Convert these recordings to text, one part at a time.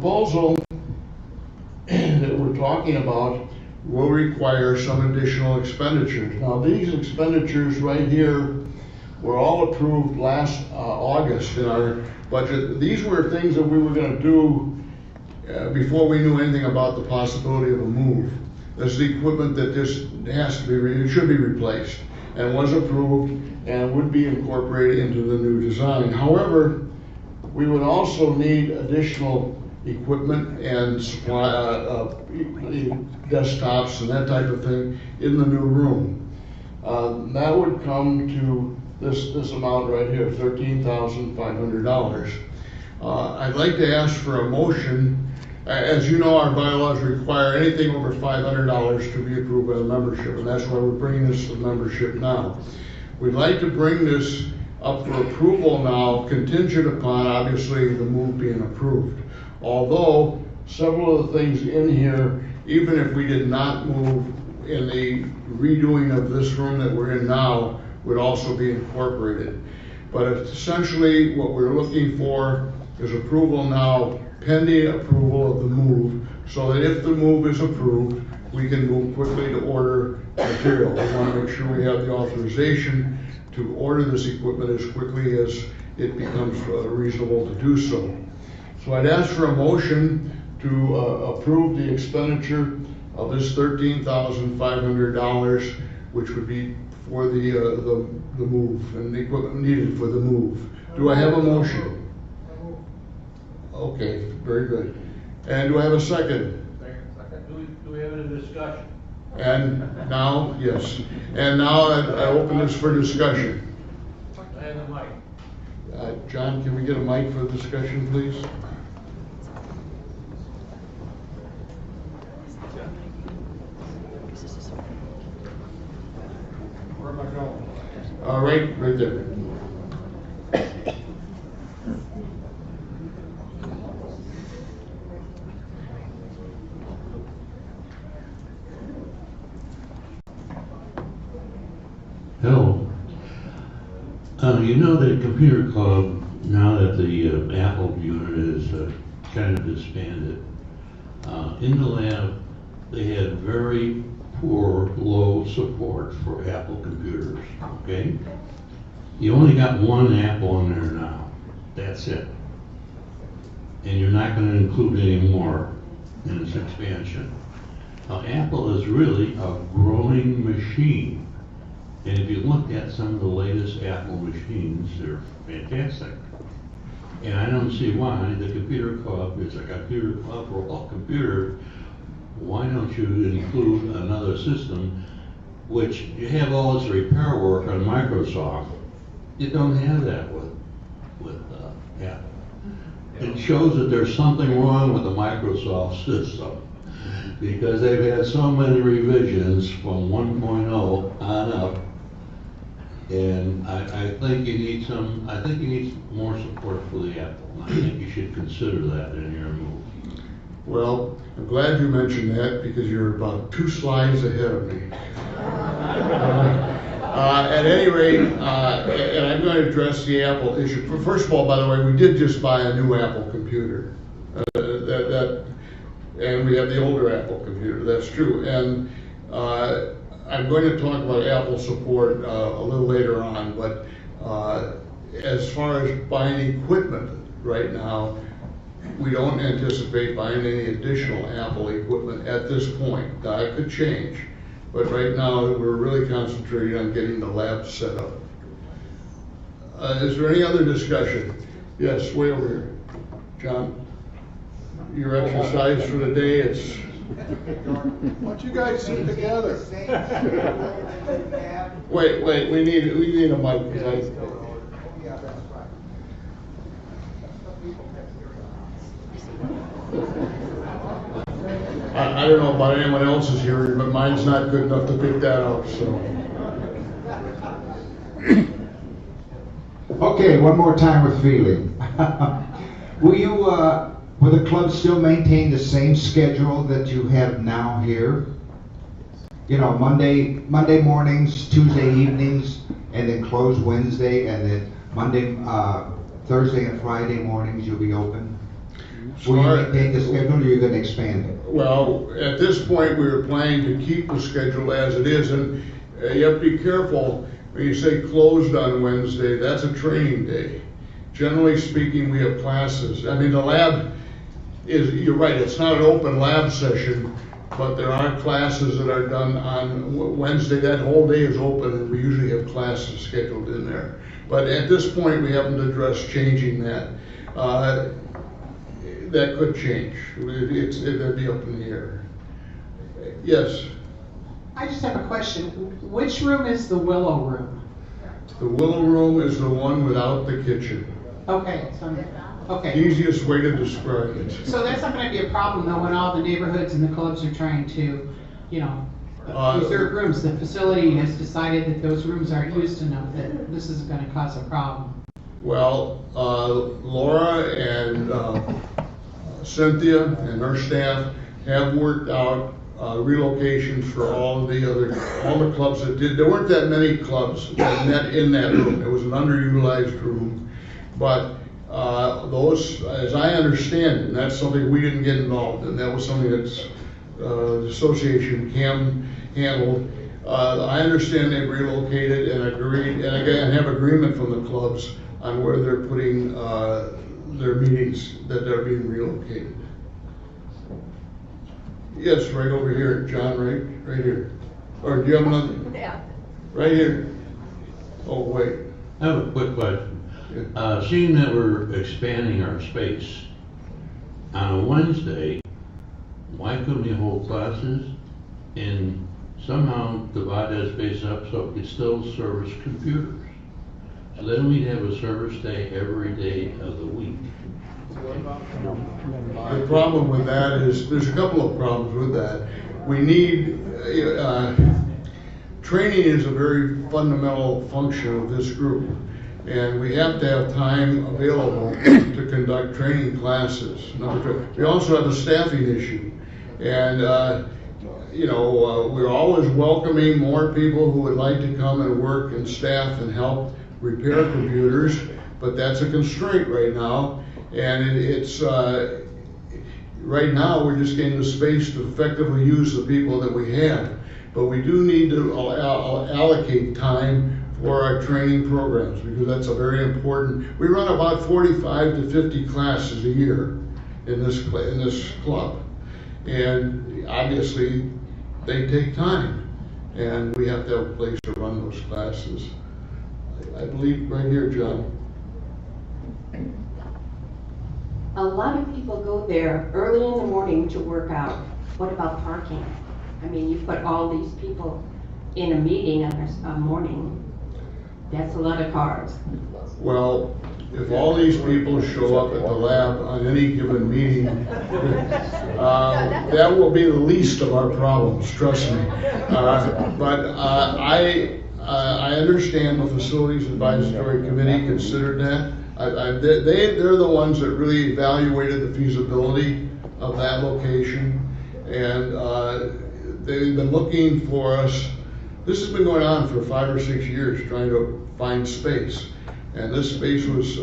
proposal that we're talking about will require some additional expenditures. Now, these expenditures right here were all approved last August in our budget. These were things that we were going to do before we knew anything about the possibility of a move. This is the equipment that just has to be, should be replaced, and was approved and would be incorporated into the new design. However, we would also need additional equipment and supply, desktops and that type of thing in the new room. That would come to this amount right here, $13,500. I'd like to ask for a motion. As you know, our bylaws require anything over $500 to be approved by the membership, and that's why we're bringing this to the membership now. We'd like to bring this up for approval now, contingent upon obviously the move being approved. Although several of the things in here, even if we did not move in the redoing of this room that we're in now, would also be incorporated. But essentially what we're looking for is approval now, pending approval of the move, so that if the move is approved, we can move quickly to order material. We want to make sure we have the authorization to order this equipment as quickly as it becomes reasonable to do so. So I'd ask for a motion to approve the expenditure of this $13,500, which would be for the move and the equipment needed for the move. Do I have a motion? Okay, very good. And do I have a second? Second. Do we have any discussion? And now, yes. And now I open this for discussion. I have a mic. John, can we get a mic for discussion, please? Where am I going? Right there. Hello. You know that Computer Club, now that the Apple unit is kind of disbanded, in the lab they had very poor, low support for Apple computers, okay? You only got one Apple in there now, that's it. And you're not going to include any more in this expansion. Now, Apple is really a growing machine. And if you look at some of the latest Apple machines, they're fantastic. And I don't see why the Computer Club is a computer club for all computers. Why don't you include another system, which you have all this repair work on Microsoft. You don't have that with Apple. It shows that there's something wrong with the Microsoft system, because they've had so many revisions from 1.0 on up. And I think you need more support for the Apple. I think you should consider that in your move. Well, I'm glad you mentioned that, because you're about 2 slides ahead of me. At any rate, and I'm going to address the Apple issue. First of all, by the way, we did just buy a new Apple computer. And we have the older Apple computer, that's true. And I'm going to talk about Apple support a little later on, but as far as buying equipment right now, we don't anticipate buying any additional Apple equipment at this point. Now, it could change, but right now we're really concentrating on getting the lab set up. Is there any other discussion? Yes, way over here. John, your exercise for the day, it's... Why don't you guys sit together? Wait, we need a mic. I don't know about anyone else's hearing, but mine's not good enough to pick that up, so. Okay, one more time with feeling. Will the club still maintain the same schedule that you have now here? You know, Monday mornings, Tuesday evenings, and then close Wednesday, and then Thursday and Friday mornings you'll be open? Will you Sorry. maintain the schedule, or you're gonna expand it? Well, at this point, we were planning to keep the schedule as it is, and you have to be careful when you say closed on Wednesday, that's a training day. Generally speaking, we have classes. I mean, the lab is, you're right, it's not an open lab session, but there are classes that are done on Wednesday. That whole day is open, and we usually have classes scheduled in there. But at this point, we haven't addressed changing that. That could change. It'd be up in the air. Yes, I just have a question. Which room is the Willow Room? the Willow Room is the one without the kitchen. Okay, okay. Easiest way to describe it. So that's not gonna be a problem though when all the neighborhoods and the clubs are trying to, reserve rooms. The facility has decided that those rooms aren't used enough, that this isn't gonna cause a problem. Well, Laura and Cynthia and her staff have worked out relocations for all the clubs that did. There weren't that many clubs that met in that room. It was an underutilized room. But those, as I understand it, and that's something we didn't get involved in, that was something that's the association handled. I understand they've relocated and agreed, and again, have agreement from the clubs on where they're putting their meetings, that they're being relocated. Yes, right over here, John, right here. Or do you have another? Yeah. Right here. Oh, wait. I have a quick question. Yeah. Seeing that we're expanding our space, on a Wednesday, why couldn't we hold classes and somehow divide that space up so it could still service computers? So then we'd have a service day every day of the week. The problem with that is, there's a couple of problems with that. We need, training is a very fundamental function of this group. And we have to have time available to conduct training classes. We also have a staffing issue. And, we're always welcoming more people who would like to come and work and staff and help repair computers, but that's a constraint right now. And right now, we're just getting the space to effectively use the people that we have. But we do need to allocate time for our training programs, because that's a very important, we run about 45 to 50 classes a year in this club. And obviously, they take time, and we have to have a place to run those classes. I believe right here, John. A lot of people go there early in the morning to work out. What about parking? I mean, you put all these people in a meeting on a morning. That's a lot of cars. Well, if all these people show up at the lab on any given meeting, that will be the least of our problems, trust me. But I understand the Facilities Advisory Committee considered that. They're the ones that really evaluated the feasibility of that location, and they've been looking for us. This has been going on for 5 or 6 years, trying to find space, and this space was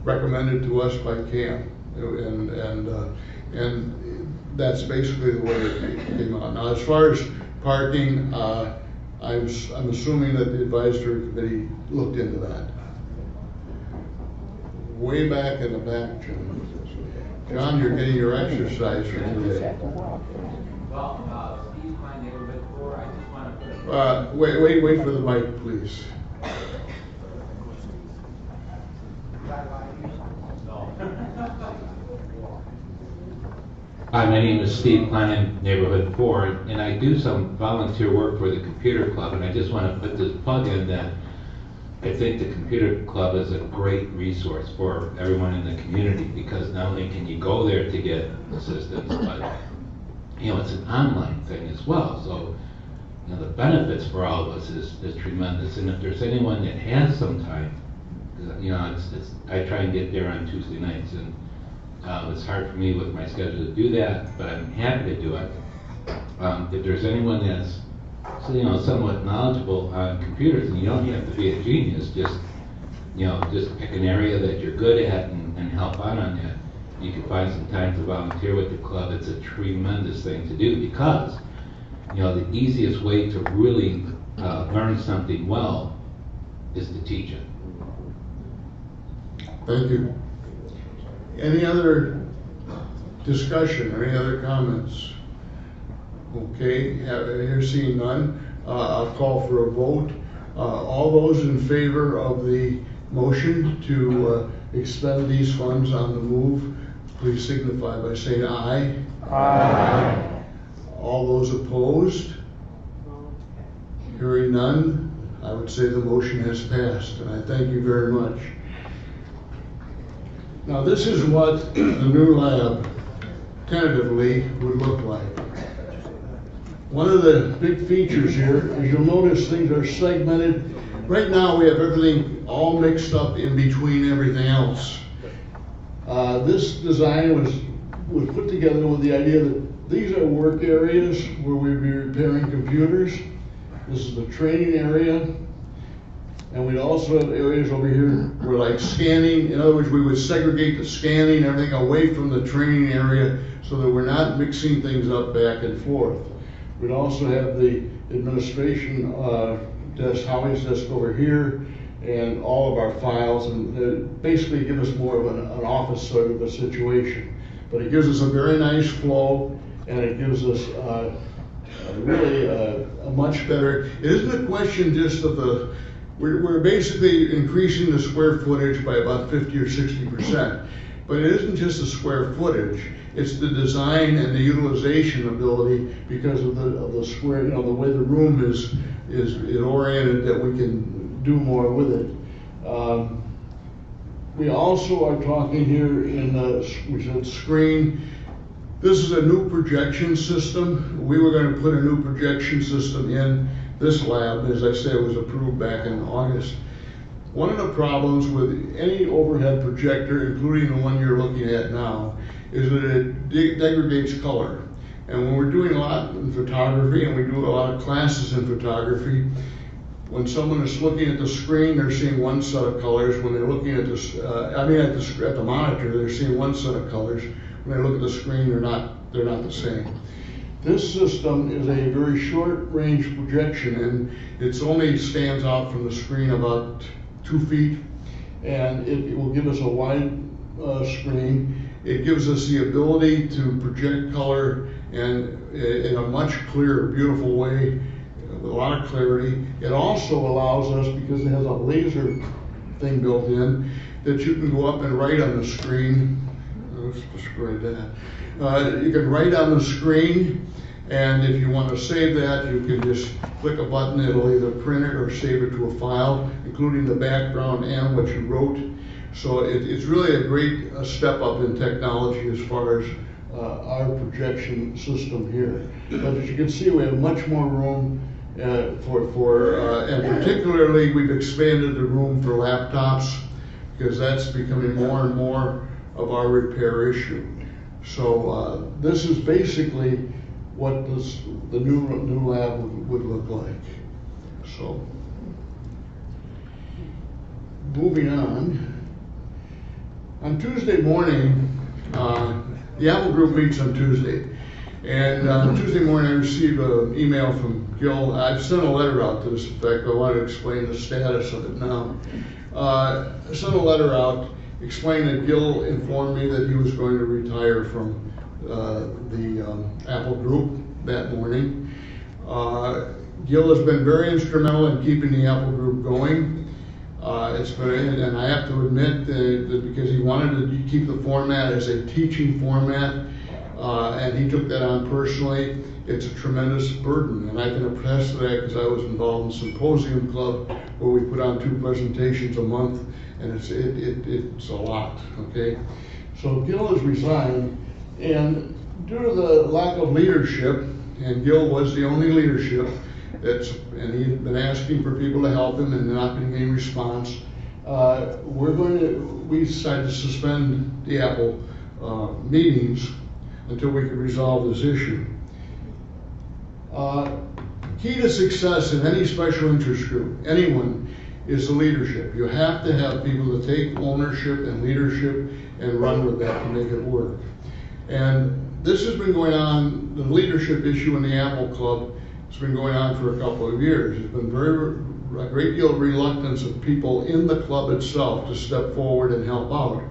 recommended to us by CAM, and that's basically the way it came out. Now, as far as parking, I'm assuming that the advisory committee looked into that. Way back in the back, John. John, you're getting your exercise for today. Well, Steve, my neighborhood 4, I just want to put Wait for the mic, please. Hi, my name is Steve Klein, neighborhood 4, and I do some volunteer work for the computer club, and I just want to put this plug in that I think the computer club is a great resource for everyone in the community, because not only can you go there to get assistance, but it's an online thing as well. So the benefits for all of us is tremendous. And if there's anyone that has some time, I try and get there on Tuesday nights, and it's hard for me with my schedule to do that, but I'm happy to do it. If there's anyone that's somewhat knowledgeable on computers, and you don't have to be a genius, just pick an area that you're good at and help out on that. you can find some time to volunteer with the club, it's a tremendous thing to do because, you know, the easiest way to really learn something well is to teach it. Thank you. Any other discussion or any other comments? Okay, here seeing none, I'll call for a vote. All those in favor of the motion to expend these funds on the move, please signify by saying aye. Aye. All those opposed? Hearing none, I would say the motion has passed, and I thank you very much. Now, this is what the new lab tentatively would look like. One of the big features here is you'll notice things are segmented. Right now, we have everything all mixed up in between everything else. This design was put together with the idea that these are work areas where we'd be repairing computers. This is the training area. And we'd also have areas over here where like scanning, in other words, we would segregate the scanning, everything away from the training area so that we're not mixing things up back and forth. We'd also have the administration desk, Howie's desk over here, and all of our files, and basically give us more of an office sort of a situation. But it gives us a very nice flow, and it gives us really a much better, it isn't a question just of the, we're basically increasing the square footage by about 50 or 60%. But it isn't just the square footage, it's the design and the utilization ability because of the square, you know, the way the room is oriented that we can do more with it. We also are talking here in the screen. This is a new projection system. We were going to put a new projection system in this lab. As I said, it was approved back in August. One of the problems with any overhead projector, including the one you're looking at now, is that it degrades color. And when we're doing a lot in photography, and we do a lot of classes in photography, when someone is looking at the screen, they're seeing one set of colors. When they're looking at this, at the monitor, they're seeing one set of colors. When they look at the screen, they're not the same. This system is a very short-range projection, and it only stands out from the screen about 2 feet, and it will give us a wide screen. It gives us the ability to project color and in a much clearer, beautiful way, with a lot of clarity. It also allows us, because it has a laser thing built in, that you can go up and write on the screen. Let's describe that. You can write on the screen, and if you want to save that, you can just click a button. It'll either print it or save it to a file, including the background and what you wrote. So it's really a great step up in technology as far as our projection system here. But as you can see, we have much more room and particularly we've expanded the room for laptops because that's becoming more and more of our repair issue. So this is basically what the new lab would look like. So moving on Tuesday morning, the Apple Group meets on Tuesday. And on Tuesday morning I received an email from Gil. I've sent a letter out to this effect. I want to explain the status of it now. I sent a letter out explaining that Gil informed me that he was going to retire from the Apple Group that morning. Gil has been very instrumental in keeping the Apple Group going. And I have to admit that because he wanted to keep the format as a teaching format, and he took that on personally, it's a tremendous burden. And I can attest to that because I was involved in Symposium Club where we put on 2 presentations a month, and it's a lot, okay? So Gil has resigned, and due to the lack of leadership, and Gil was the only leadership, and he had been asking for people to help him and not been getting response, we decided to suspend the Apple meetings until we could resolve this issue. Key to success in any special interest group, anyone, is the leadership. You have to have people that take ownership and leadership and run with that to make it work. And this has been going on, the leadership issue in the Apple Club has been going on for a couple of years. There's been a great deal of reluctance of people in the club itself to step forward and help out.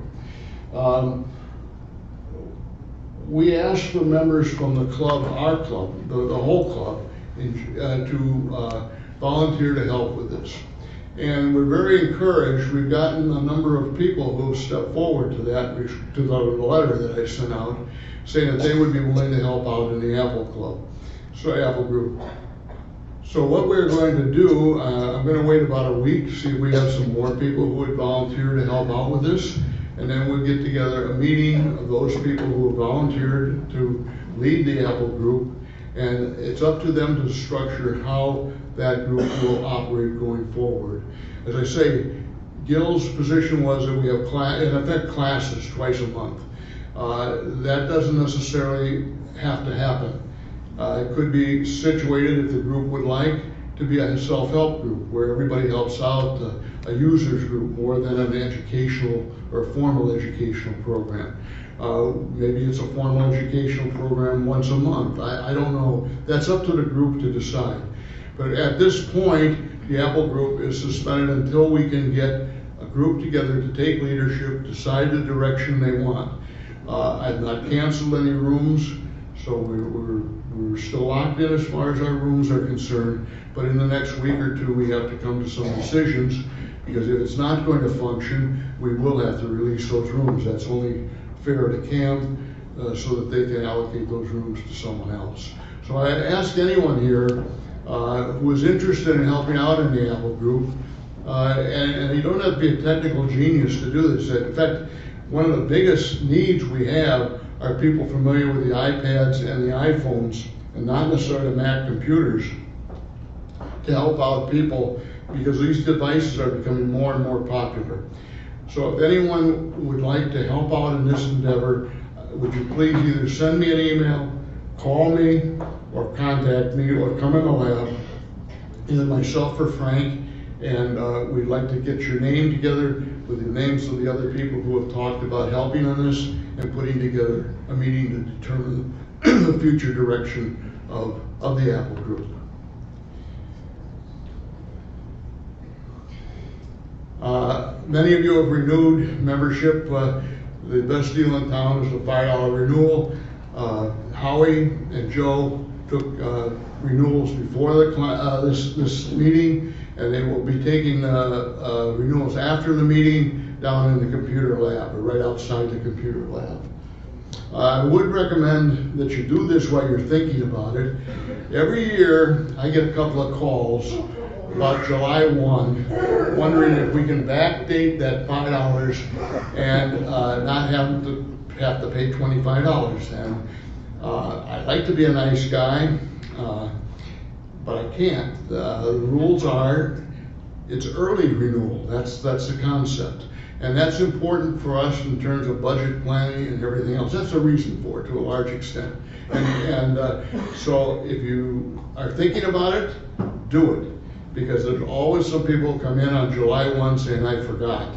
We asked for members from the club, our club, the whole club, to volunteer to help with this. And we're very encouraged. We've gotten a number of people who have stepped forward to that, to the letter that I sent out, saying that they would be willing to help out in the Apple Club, so Apple Group. So what we're going to do, I'm going to wait about a week to see if we have some more people who would volunteer to help out with this. And then we'll get together a meeting of those people who have volunteered to lead the Apple Group. And it's up to them to structure how that group will operate going forward. As I say, Gil's position was that we have, in effect, classes twice a month. That doesn't necessarily have to happen. It could be situated, if the group would like, to be a self-help group where everybody helps out, a users group more than an educational or formal educational program. Maybe it's a formal educational program once a month. I don't know. That's up to the group to decide. But at this point, the Apple Group is suspended until we can get a group together to take leadership, decide the direction they want. I've not canceled any rooms, so we're still locked in as far as our rooms are concerned. But in the next week or two, we have to come to some decisions, because if it's not going to function, we will have to release those rooms. That's only fair to CAM, so that they can allocate those rooms to someone else. So I ask anyone here who is interested in helping out in the Apple Group, and you don't have to be a technical genius to do this. In fact, one of the biggest needs we have are people familiar with the iPads and the iPhones, and not necessarily Mac computers, to help out people, because these devices are becoming more and more popular. So if anyone would like to help out in this endeavor, would you please either send me an email, call me, or contact me, or come in the lab, either myself or Frank, and we'd like to get your name together with the names of the other people who have talked about helping on this and putting together a meeting to determine the future direction of the Apple Group. Many of you have renewed membership. The best deal in town is the $5 renewal. Howie and Joe took renewals before this meeting, and they will be taking renewals after the meeting down in the computer lab, or right outside the computer lab. I would recommend that you do this while you're thinking about it. Every year, I get a couple of calls about July 1, wondering if we can backdate that $5 and not have to pay $25. And I'd like to be a nice guy, but I can't. The rules are, it's early renewal. That's the concept. And that's important for us in terms of budget planning and everything else. That's a reason for it, to a large extent. And so if you are thinking about it, do it. Because there's always some people who come in on July 1 saying, I forgot.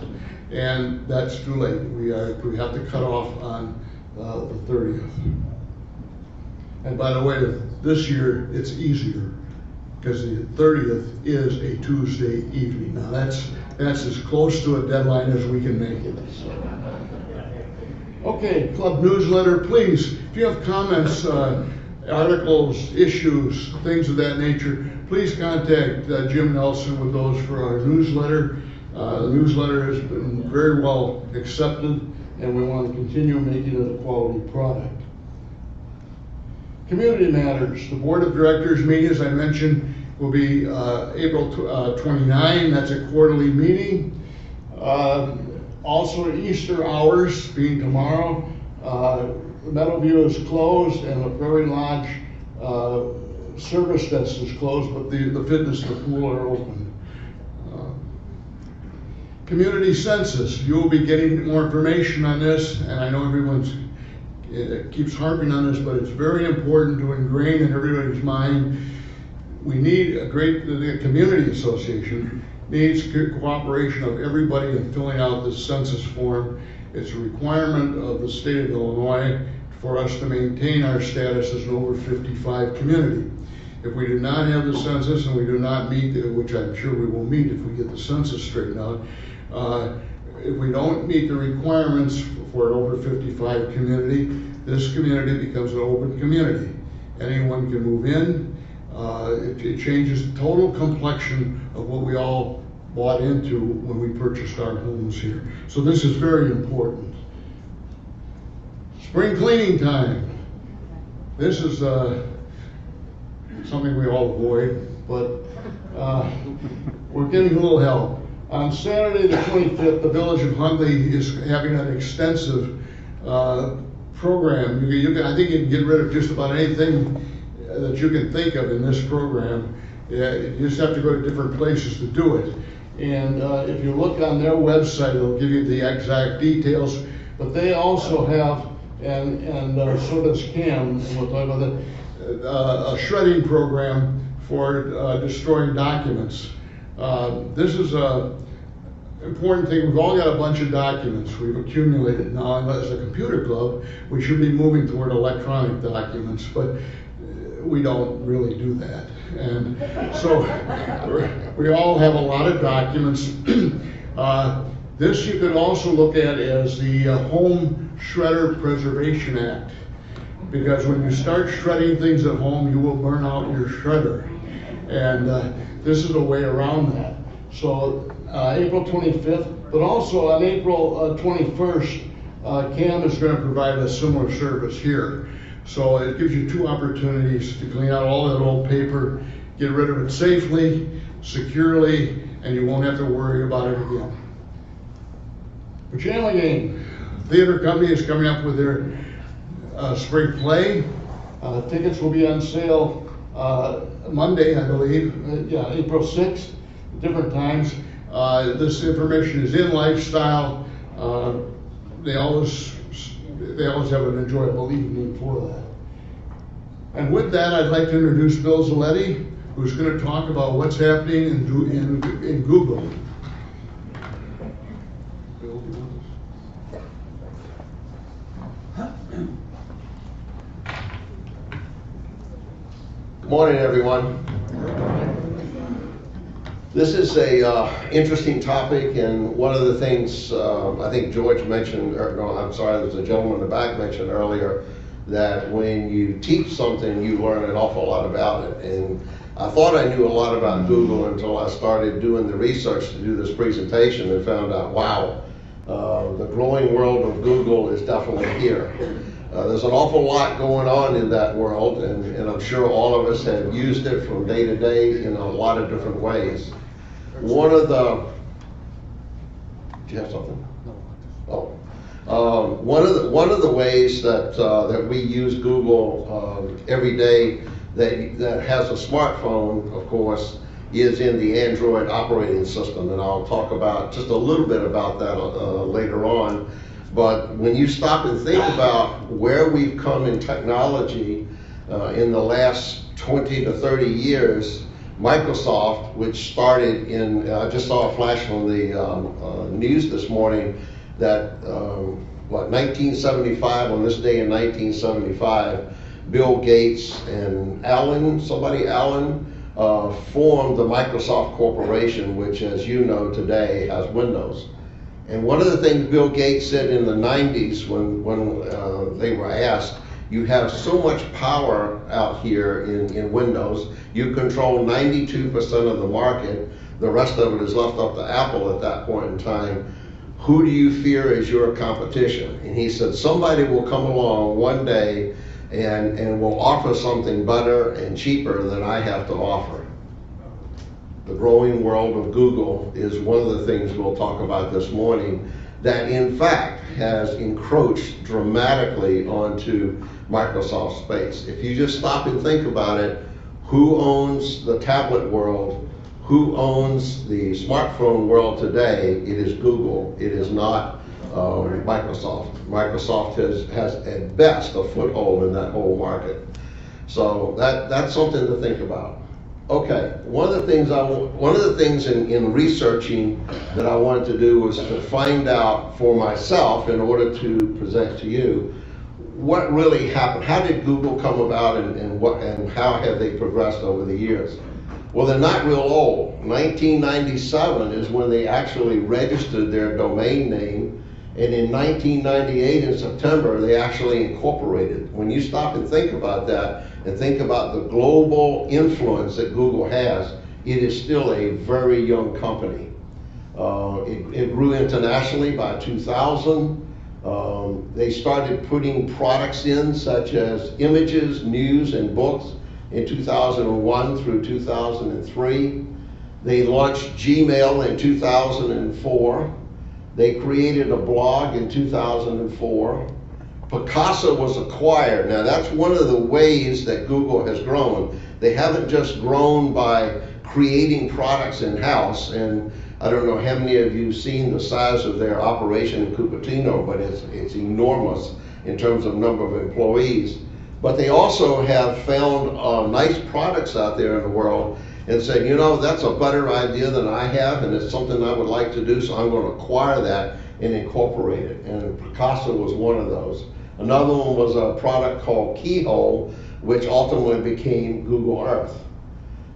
And that's too late. We have to cut off on the 30th. And by the way, this year it's easier, because the 30th is a Tuesday evening. Now that's as close to a deadline as we can make it. Okay, club newsletter, please, if you have comments, articles, issues, things of that nature, please contact Jim Nelson with those for our newsletter. The newsletter has been very well accepted, and we want to continue making it a quality product. Community matters. The board of directors meeting, as I mentioned, will be April 29. That's a quarterly meeting. Also, Easter hours being tomorrow. Meadowview is closed, and the Prairie Lodge service desk is closed, but the fitness and the pool are open. Community census. You will be getting more information on this, and I know it keeps harping on this, but it's very important to ingrain in everybody's mind. We need the community association needs cooperation of everybody in filling out this census form. It's a requirement of the state of Illinois for us to maintain our status as an over 55 community. If we do not have the census and we do not meet, which I'm sure we will meet if we get the census straightened out, if we don't meet the requirements for an over 55 community, this community becomes an open community. Anyone can move in. It changes the total complexion of what we all bought into when we purchased our homes here. So this is very important. Spring cleaning time. This is something we all avoid, but we're getting a little help. On Saturday the 25th, the Village of Huntley is having an extensive program. I think you can get rid of just about anything that you can think of in this program. You just have to go to different places to do it. And if you look on their website, it'll give you the exact details. But they also have, and so does CAM, and we'll talk about that, a shredding program for destroying documents. This is a important thing. We've all got a bunch of documents we've accumulated now, and as a computer club, we should be moving toward electronic documents, but we don't really do that. And so we all have a lot of documents. This you could also look at as the Home Shredder Preservation Act, because when you start shredding things at home, you will burn out your shredder. And this is a way around that. So April 25th, but also on April 21st, CAM is going to provide a similar service here. So it gives you two opportunities to clean out all that old paper, get rid of it safely, securely, and you won't have to worry about it again. Pajama Game. Theater company is coming up with their spring play. Tickets will be on sale Monday, I believe, April 6th, different times. This information is in Lifestyle. They always have an enjoyable evening for that. And with that, I'd like to introduce Bill Zaletti, who's going to talk about what's happening in Google. Bill, do you want this? Good morning, everyone. This is a interesting topic, and one of the things I think George mentioned, or no, I'm sorry, there's a gentleman in the back mentioned earlier, that when you teach something, you learn an awful lot about it. And I thought I knew a lot about Google until I started doing the research to do this presentation and found out, wow, the growing world of Google is definitely here. There's an awful lot going on in that world, and I'm sure all of us have used it from day to day in a lot of different ways. One of the, do you have something? Oh. One of the ways that we use Google every day that has a smartphone, of course, is in the Android operating system, and I'll talk about just a little bit about that later on. But when you stop and think about where we've come in technology in the last 20 to 30 years, Microsoft, which started in, I just saw a flash on the news this morning that, 1975, on this day in 1975, Bill Gates and Allen formed the Microsoft Corporation, which, as you know today, has Windows. And one of the things Bill Gates said in the 90s when they were asked, you have so much power out here in Windows, you control 92% of the market, the rest of it is left up to Apple at that point in time. Who do you fear as your competition? And he said, somebody will come along one day and will offer something better and cheaper than I have to offer. The growing world of Google is one of the things we'll talk about this morning that in fact has encroached dramatically onto Microsoft space. If you just stop and think about it, who owns the tablet world? Who owns the smartphone world today? It is Google. It is not Microsoft. Microsoft has at best a foothold in that whole market. So that's something to think about. Okay, one of the things in researching that I wanted to do was to find out for myself, in order to present to you, what really happened. How did Google come about, and how have they progressed over the years? Well, they're not real old. 1997 is when they actually registered their domain name, and in 1998 in September they actually incorporated. When you stop and think about that, and think about the global influence that Google has, it is still a very young company. It grew internationally by 2000. They started putting products in, such as images, news, and books in 2001 through 2003. They launched Gmail in 2004. They created a blog in 2004. Picasa was acquired. Now that's one of the ways that Google has grown. They haven't just grown by creating products in-house, and I don't know how many of you have seen the size of their operation in Cupertino, but it's enormous in terms of number of employees. But they also have found nice products out there in the world and said, you know, that's a better idea than I have, and it's something I would like to do, so I'm going to acquire that and incorporate it. And Picasa was one of those. Another one was a product called Keyhole, which ultimately became Google Earth.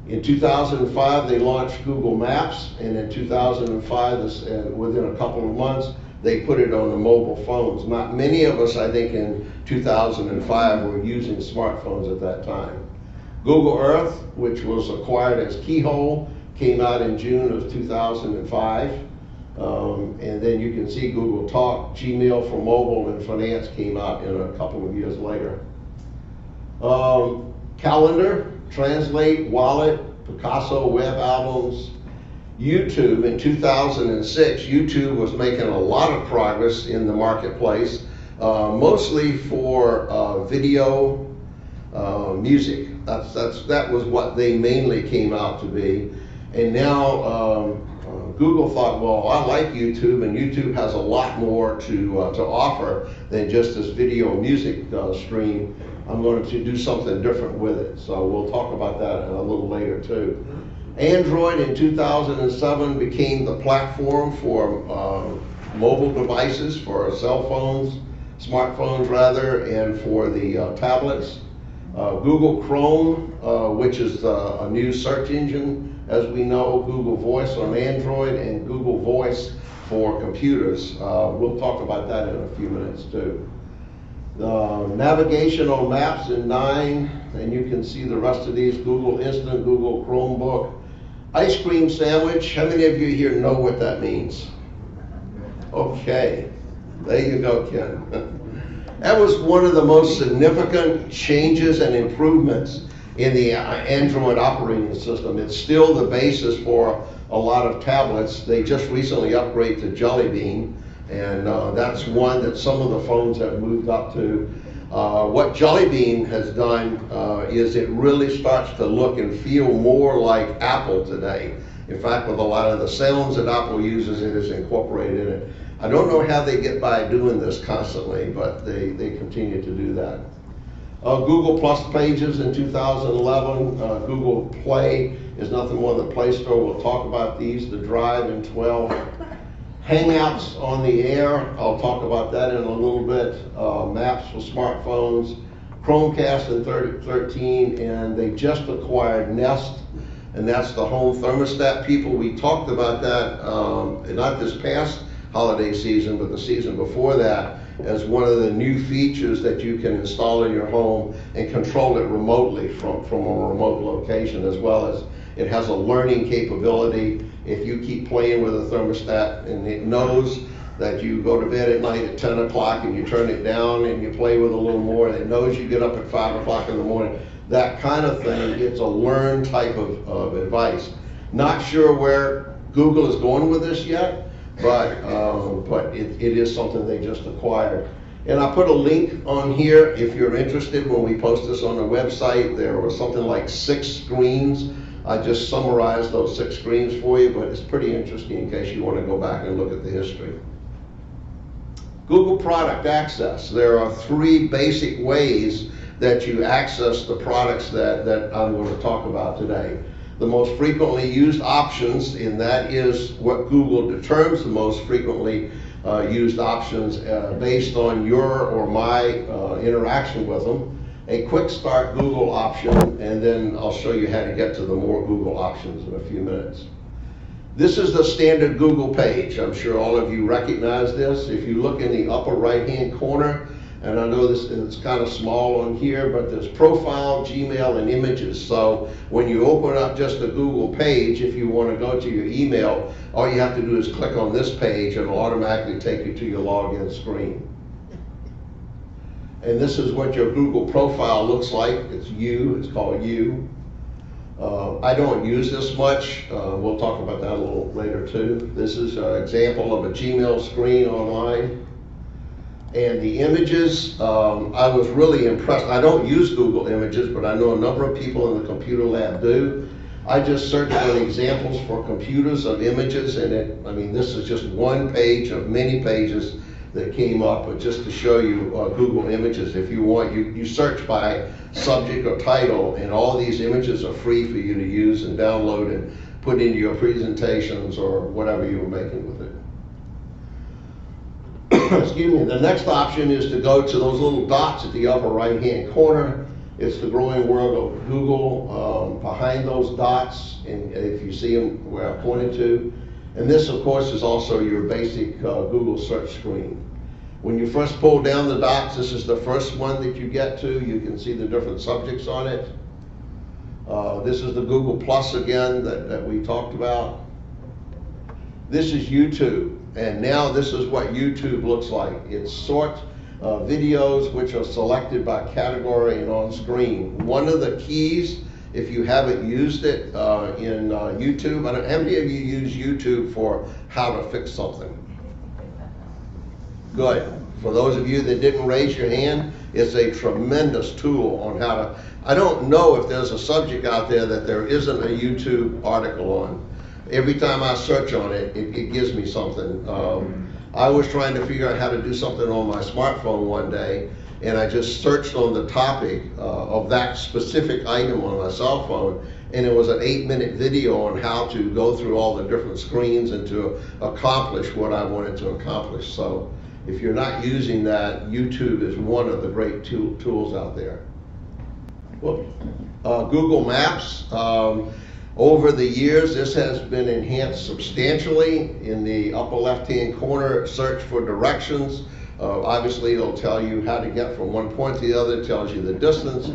In 2005, they launched Google Maps, and in 2005, within a couple of months, they put it on the mobile phones. Not many of us, I think, in 2005 were using smartphones at that time. Google Earth, which was acquired as Keyhole, came out in June of 2005. And then you can see Google Talk, Gmail for mobile, and finance came out in a couple of years later. Calendar, Translate, Wallet, Picasso, Web Albums, YouTube. In 2006, YouTube was making a lot of progress in the marketplace, mostly for video, music. That was what they mainly came out to be. And now Google thought, well, I like YouTube, and YouTube has a lot more to offer than just this video music stream. I'm going to do something different with it. So we'll talk about that a little later too. Android in 2007 became the platform for mobile devices, for cell phones, smartphones rather, and for the tablets. Google Chrome, which is a new search engine, as we know, Google Voice on Android, and Google Voice for computers. We'll talk about that in a few minutes too. Navigation on Maps in 9, and you can see the rest of these: Google Instant, Google Chromebook. Ice cream sandwich, how many of you here know what that means? Okay, there you go, Ken. That was one of the most significant changes and improvements in the Android operating system. It's still the basis for a lot of tablets. They just recently upgraded to Jelly Bean, and that's one that some of the phones have moved up to. What Jelly Bean has done is it really starts to look and feel more like Apple today. In fact, with a lot of the sounds that Apple uses, it is incorporated in it. I don't know how they get by doing this constantly, but they continue to do that. Google Plus Pages in 2011. Google Play is nothing more than Play Store. We'll talk about these. The Drive in 12. Hangouts on the Air. I'll talk about that in a little bit. Maps for smartphones. Chromecast in 13, and they just acquired Nest, and that's the home thermostat. People, we talked about that not this past holiday season, but the season before that, as one of the new features that you can install in your home and control it remotely from a remote location, as well as it has a learning capability. If you keep playing with a thermostat and it knows that you go to bed at night at 10 o'clock and you turn it down and you play with a little more, and it knows you get up at 5 o'clock in the morning, that kind of thing, it's a learned type of advice. Not sure where Google is going with this yet, but it is something they just acquired. And I put a link on here if you're interested. When we post this on the website, there was something like 6 screens. I just summarized those 6 screens for you, but it's pretty interesting in case you want to go back and look at the history. Google Product Access. There are 3 basic ways that you access the products that I'm going to talk about today. the most frequently used options, and that is what Google determines the most frequently used options based on your or my interaction with them. A quick start Google option, and then I'll show you how to get to the more Google options in a few minutes. This is the standard Google page. I'm sure all of you recognize this. If you look in the upper right-hand corner, and I know this it's kind of small on here, but there's profile, Gmail, and images. So when you open up just the Google page, if you want to go to your email, all you have to do is click on this page and it'll automatically take you to your login screen. And this is what your Google profile looks like. It's you, it's called you. I don't use this much. We'll talk about that a little later too. This is an example of a Gmail screen online. And the images, I was really impressed. I don't use Google Images, but I know a number of people in the computer lab do. I just searched for examples for computers of images, and this is just one page of many pages that came up, but just to show you Google Images. If you want, you search by subject or title, and all these images are free for you to use and download and put into your presentations or whatever you were making with it. Excuse me. The next option is to go to those little dots at the upper right-hand corner. It's the growing world of Google behind those dots, and if you see them where I pointed to. And this, of course, is also your basic Google search screen. When you first pull down the dots, this is the first one that you get to. You can see the different subjects on it. This is the Google Plus again that we talked about. This is YouTube, and now this is what YouTube looks like. It sorts videos which are selected by category and on screen. One of the keys, if you haven't used it in YouTube, how many of you use YouTube for how to fix something? Good. For those of you that didn't raise your hand, it's a tremendous tool on how to, I don't know if there's a subject out there that there isn't a YouTube article on. Every time I search on it, it gives me something. I was trying to figure out how to do something on my smartphone one day, and I just searched on the topic of that specific item on my cell phone, and it was an 8-minute video on how to go through all the different screens and to accomplish what I wanted to accomplish. So if you're not using that, YouTube is one of the great tools out there. Google Maps. Over the years, this has been enhanced substantially. In the upper left-hand corner, search for directions. Obviously, it'll tell you how to get from one point to the other, tells you the distance,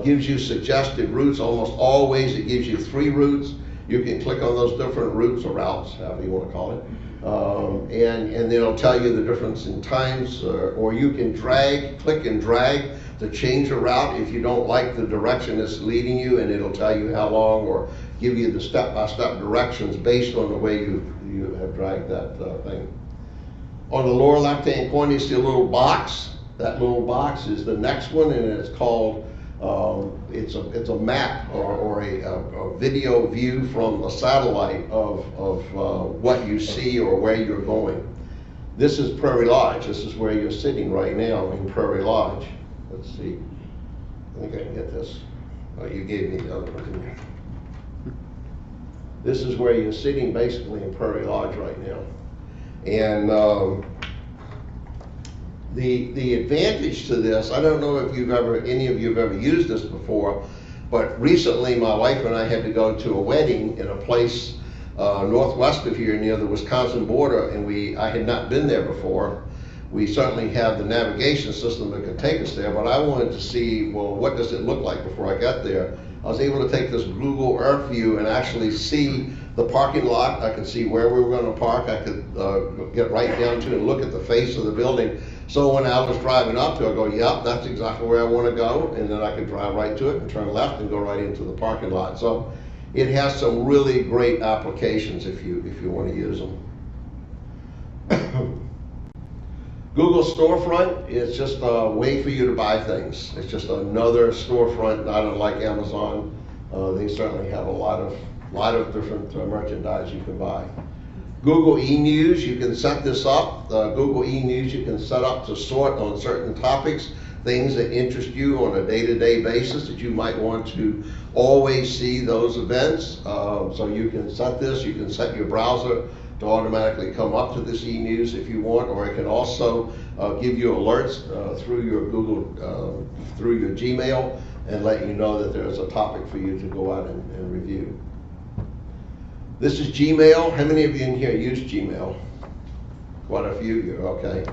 gives you suggested routes. Almost always, it gives you 3 routes. You can click on those different routes or routes, however you want to call it. And then it'll tell you the difference in times, or you can click and drag to change a route if you don't like the direction it's leading you, and it'll tell you how long or give you the step-by-step directions based on the way you have dragged that thing. On the lower left-hand corner, you see a little box. That little box is the next one, and it's called, it's a map or a video view from a satellite of what you see or where you're going. This is Prairie Lodge. This is where you're sitting right now in Prairie Lodge. Let's see. I think I can get this. Oh, you gave me the other one, didn't you? This is where you're sitting basically in Prairie Lodge right now. And the advantage to this, I don't know if any of you have ever used this before, but recently my wife and I had to go to a wedding in a place northwest of here near the Wisconsin border, and I had not been there before. We certainly have the navigation system that could take us there, but I wanted to see, well, what does it look like before I got there? I was able to take this Google Earth view and actually see the parking lot. I could see where we were going to park. I could get right down to and look at the face of the building. So when I was driving up to it, I go, yep, that's exactly where I want to go. And then I could drive right to it and turn left and go right into the parking lot. So it has some really great applications if you want to use them. Google Storefront is just a way for you to buy things. It's just another storefront, not unlike Amazon. They certainly have a lot of different merchandise you can buy. Google eNews, you can set this up. Google eNews you can set up to sort on certain topics things that interest you on a day-to-day basis that you might want to always see those events. So you can set this, you can set your browser to automatically come up to this e-news if you want, or it can also give you alerts through your Google, through your Gmail, and let you know that there's a topic for you to go out and review. This is Gmail. How many of you in here use Gmail? Quite a few of you, okay.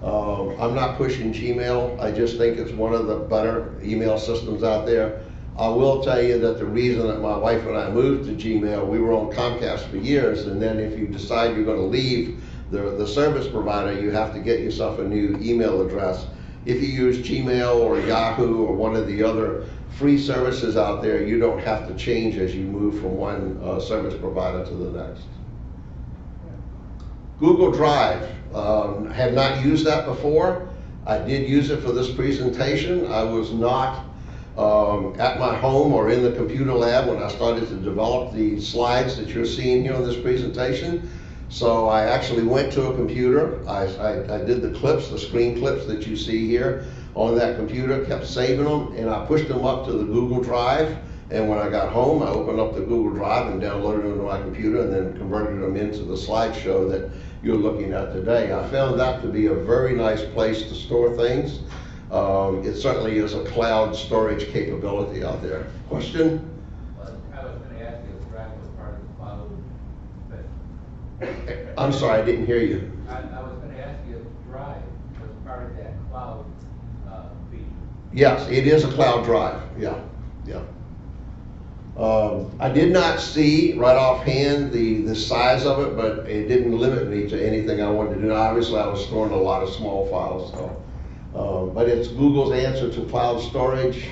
I'm not pushing Gmail. I just think it's one of the better email systems out there. I will tell you that the reason that my wife and I moved to Gmail, we were on Comcast for years, and then if you decide you're going to leave the service provider, you have to get yourself a new email address. If you use Gmail or Yahoo or one of the other free services out there, you don't have to change as you move from one service provider to the next. Google Drive, have not used that before. I did use it for this presentation. I was not at my home or in the computer lab when I started to develop the slides that you're seeing here on this presentation. So I actually went to a computer. I did the clips, the screen clips that you see here on that computer, kept saving them, and I pushed them up to the Google Drive. And when I got home, I opened up the Google Drive and downloaded them to my computer and then converted them into the slideshow that you're looking at today. I found that to be a very nice place to store things. It certainly is a cloud storage capability out there. Question? I was going to ask you if Drive was part of the cloud, but I'm sorry, I didn't hear you. I was going to ask you if Drive was part of that cloud feature. Yes, it is a cloud drive, yeah. I did not see right offhand the size of it, but it didn't limit me to anything I wanted to do. Obviously, I was storing a lot of small files, so. But it's Google's answer to cloud storage.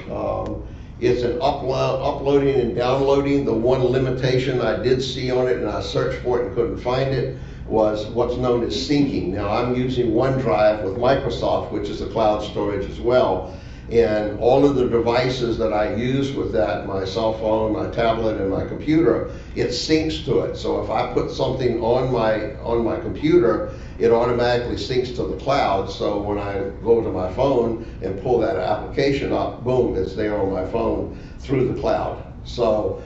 It's an uploading and downloading. The one limitation I did see on it, and I searched for it and couldn't find it, was what's known as syncing. Now, I'm using OneDrive with Microsoft, which is a cloud storage as well. And all of the devices that I use with that, my cell phone, my tablet, and my computer, it syncs to it. So if I put something on my computer, it automatically syncs to the cloud. So when I go to my phone and pull that application up, boom, it's there on my phone through the cloud. So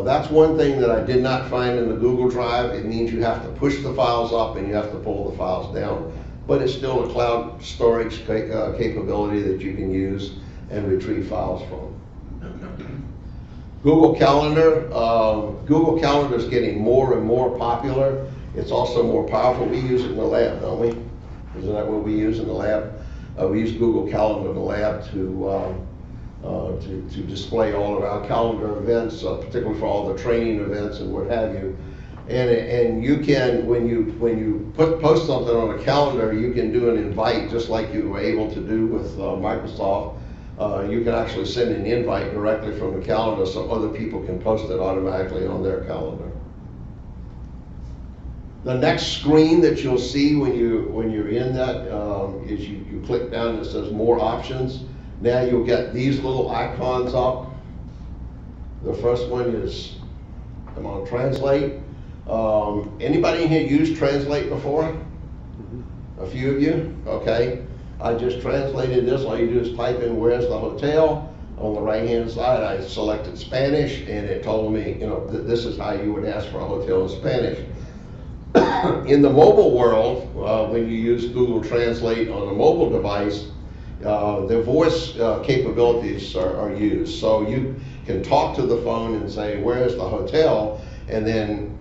that's one thing that I did not find in the Google Drive. It means you have to push the files up and you have to pull the files down. But it's still a cloud storage capability that you can use and retrieve files from. Google Calendar. Google Calendar is getting more and more popular. It's also more powerful. We use it in the lab, don't we? Isn't that what we use in the lab? We use Google Calendar in the lab to display all of our calendar events, particularly for all the training events and what have you. And you can, when you post something on a calendar, you can do an invite just like you were able to do with Microsoft. You can actually send an invite directly from the calendar so other people can post it automatically on their calendar. The next screen that you'll see when you're in that is you click down and it says more options. Now you'll get these little icons up. The first one is, I'm on Translate. Anybody in here used Translate before? A few of you? Okay. I just translated this. All you do is type in where's the hotel. On the right hand side I selected Spanish and it told me, this is how you would ask for a hotel in Spanish. In the mobile world, when you use Google Translate on a mobile device, the voice capabilities are used. So you can talk to the phone and say, where's the hotel? And then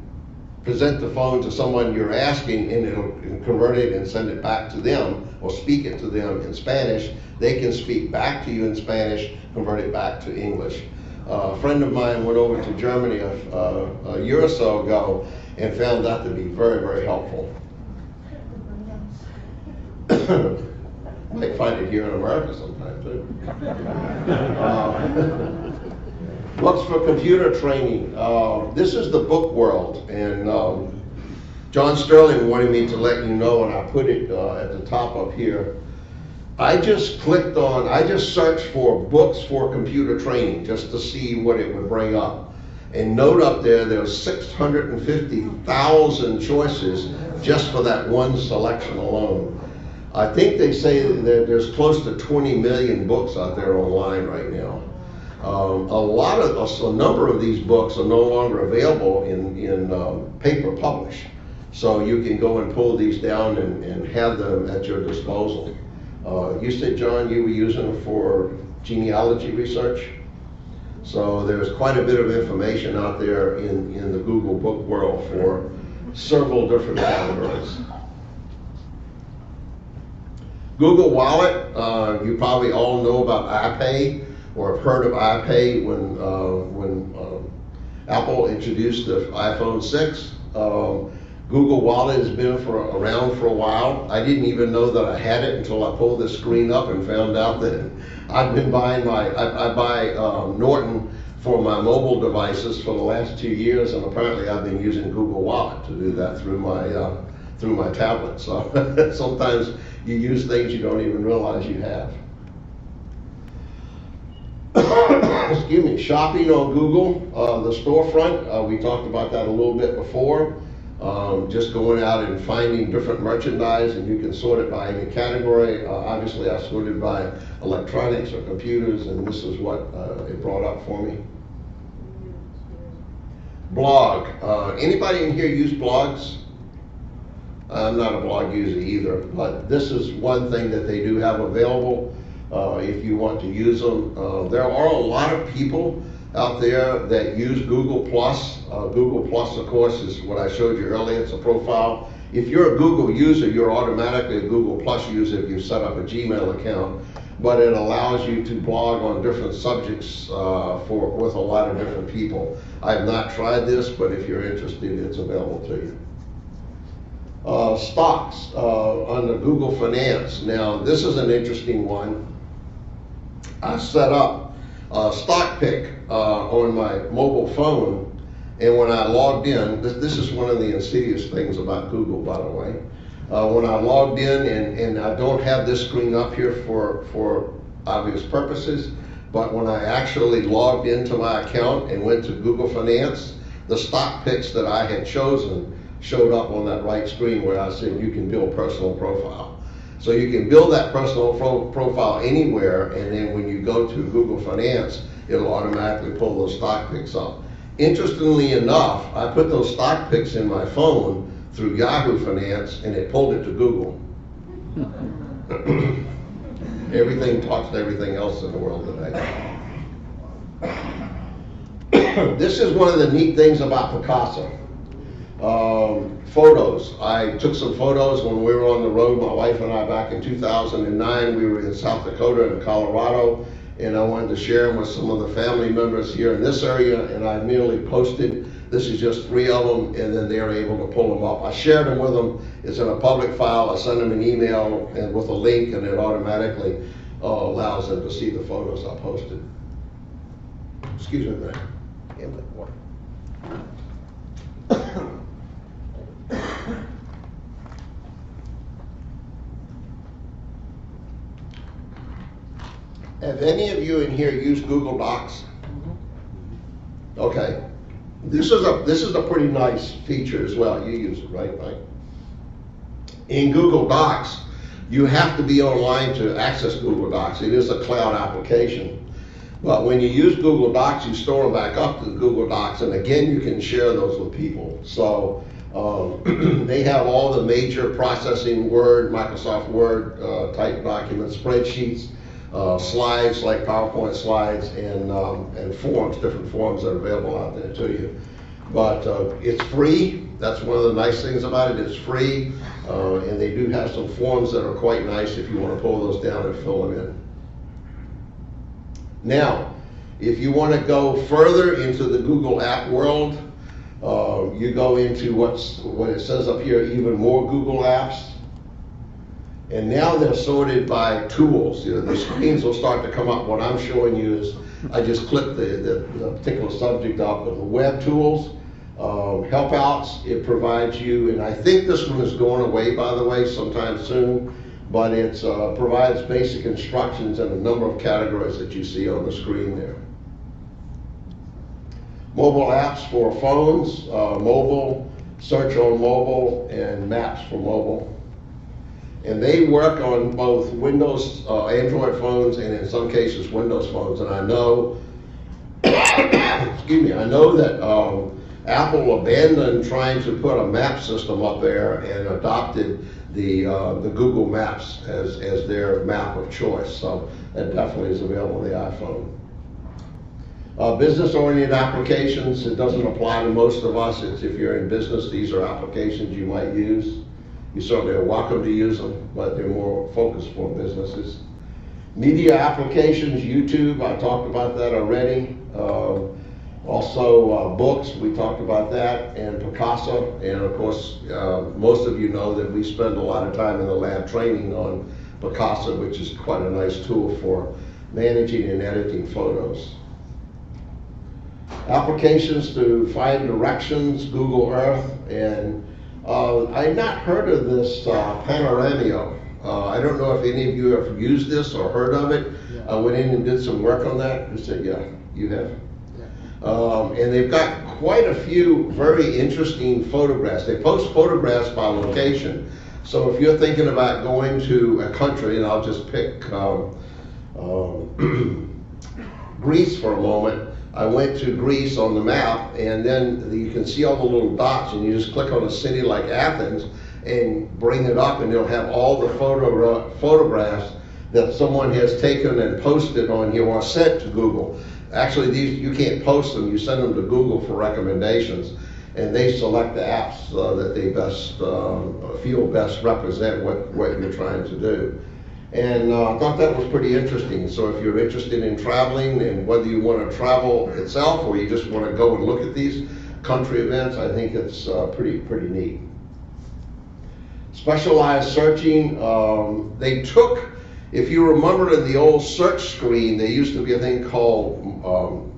present the phone to someone you're asking and it'll convert it and send it back to them or speak it to them in Spanish. They can speak back to you in Spanish, convert it back to English. A friend of mine went over to Germany a year or so ago and found that to be very, very helpful. Might find it here in America sometime too. Books for computer training. This is the book world, and John Sterling wanted me to let you know, and I put it at the top up here. I just searched for books for computer training just to see what it would bring up. And note up there's 650,000 choices just for that one selection alone. I think they say that there's close to 20 million books out there online right now. A number of these books are no longer available in paper publish. So you can go and pull these down and have them at your disposal. You said, John, you were using them for genealogy research? So there's quite a bit of information out there in the Google book world for several different categories. Google Wallet, you probably all know about iPay or have heard of iPay when Apple introduced the iPhone 6. Google Wallet has been around for a while. I didn't even know that I had it until I pulled this screen up and found out that I've been buying I buy Norton for my mobile devices for the last 2 years, and apparently I've been using Google Wallet to do that through my tablet. So sometimes you use things you don't even realize you have. Excuse me, shopping on Google, the storefront, we talked about that a little bit before. Just going out and finding different merchandise, and you can sort it by any category. Obviously, I sorted by electronics or computers, and this is what it brought up for me. Blog. Anybody in here use blogs? I'm not a blog user either, but this is one thing that they do have available if you want to use them. There are a lot of people out there that use Google Plus. Google Plus, of course, is what I showed you earlier. It's a profile. If you're a Google user, you're automatically a Google Plus user if you set up a Gmail account. But it allows you to blog on different subjects with a lot of different people. I have not tried this, but if you're interested, it's available to you. Stocks under Google Finance. Now, this is an interesting one. I set up Stock Pick on my mobile phone, and when I logged in, this is one of the insidious things about Google, by the way. When I logged in, and I don't have this screen up here for obvious purposes, but when I actually logged into my account and went to Google Finance, the stock picks that I had chosen showed up on that right screen where I said you can build personal profile. So you can build that personal profile anywhere, and then when you go to Google Finance, it'll automatically pull those stock picks up. Interestingly enough, I put those stock picks in my phone through Yahoo Finance, and it pulled it to Google. Everything talks to everything else in the world today. This is one of the neat things about Picasa. Photos. I took some photos when we were on the road, my wife and I, back in 2009. We were in South Dakota and Colorado, and I wanted to share them with some of the family members here in this area, and I merely posted, this is just 3 of them, and then they're able to pull them up. I shared them with them. It's in a public file. I send them an email and with a link, and it automatically allows them to see the photos I posted. Excuse me a minute. Give me water. Have any of you in here used Google Docs? Okay. This is a pretty nice feature as well. You use it, right? In Google Docs, you have to be online to access Google Docs. It is a cloud application. But when you use Google Docs, you store them back up to Google Docs, and again, you can share those with people. So they have all the major processing Word, Microsoft Word type documents, spreadsheets, slides like PowerPoint slides, and forms, different forms that are available out there to you. But it's free. That's one of the nice things about it. It's free, and they do have some forms that are quite nice if you want to pull those down and fill them in. Now, if you want to go further into the Google app world, you go into what it says up here, even more Google apps. And now they're sorted by tools. You know, the screens will start to come up. What I'm showing you is, I just clicked the particular subject up with the web tools. Help outs, it provides you, and I think this one is going away, by the way, sometime soon, but it provides basic instructions in a number of categories that you see on the screen there. Mobile apps for phones, mobile, search on mobile, and maps for mobile. And they work on both Windows, Android phones, and in some cases, Windows phones. And I know, excuse me, I know that Apple abandoned trying to put a map system up there and adopted the Google Maps as their map of choice. So that definitely is available on the iPhone. Business-oriented applications, it doesn't apply to most of us. It's if you're in business, these are applications you might use. You certainly are welcome to use them, but they're more focused for businesses. Media applications, YouTube, I talked about that already. Also books, we talked about that, and Picasa. And of course, most of you know that we spend a lot of time in the lab training on Picasa, which is quite a nice tool for managing and editing photos. Applications to find directions, Google Earth, and I had not heard of this Panoramio. I don't know if any of you have used this or heard of it. I went in and did some work on that. You said, yeah, you have. And they've got quite a few very interesting photographs. They post photographs by location. So if you're thinking about going to a country, and I'll just pick Greece for a moment. I went to Greece on the map, and then you can see all the little dots, and you just click on a city like Athens and bring it up, and it'll have all the photographs that someone has taken and posted on here or sent to Google. Actually, these you can't post them, you send them to Google for recommendations, and they select the apps that they best feel best represent what you're trying to do. And I thought that was pretty interesting. So if you're interested in traveling, and whether you want to travel itself or you just want to go and look at these country events, I think it's pretty neat. Specialized searching, they took, if you remember in the old search screen, there used to be a thing called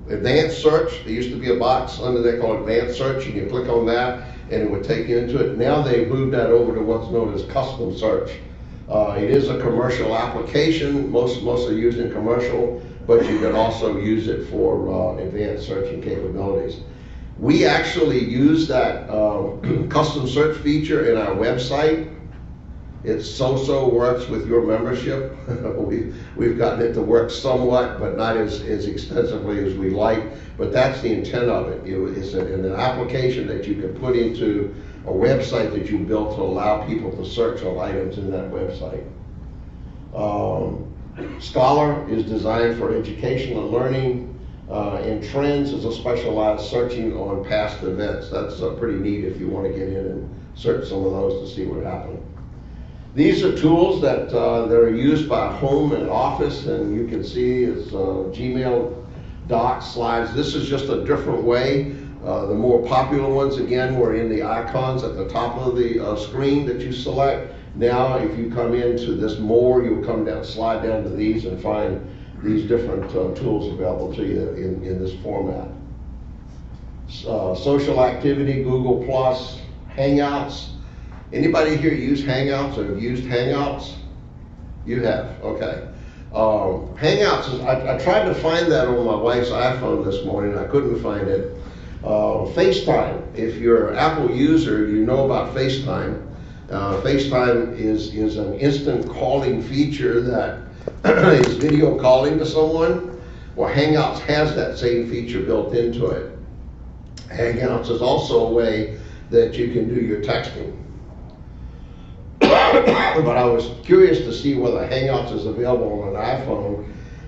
advanced search. There used to be a box under there called advanced search, and you click on that and it would take you into it. Now they've moved that over to what's known as custom search. It is a commercial application, most are used in commercial, but you can also use it for advanced searching capabilities. We actually use that custom search feature in our website. It so works with your membership. We've gotten it to work somewhat, but not as extensively as we like, but that's the intent of it. It's an application that you can put into a website that you built to allow people to search on items in that website. Scholar is designed for education and learning, and Trends is a specialized searching on past events. That's pretty neat if you want to get in and search some of those to see what happened. These are tools that are used by home and office, and you can see it's Gmail, Docs, Slides. This is just a different way. The more popular ones, again, were in the icons at the top of the screen that you select. Now, if you come into this more, you'll come down, slide down to these and find these different tools available to you in this format. Social activity, Google+, Hangouts. Anybody here use Hangouts or have used Hangouts? You have, okay. Hangouts, I tried to find that on my wife's iPhone this morning. I couldn't find it. FaceTime, if you're an Apple user, you know about FaceTime. FaceTime is an instant calling feature that is video calling to someone. Well, Hangouts has that same feature built into it. Hangouts is also a way that you can do your texting. But I was curious to see whether Hangouts is available on an iPhone,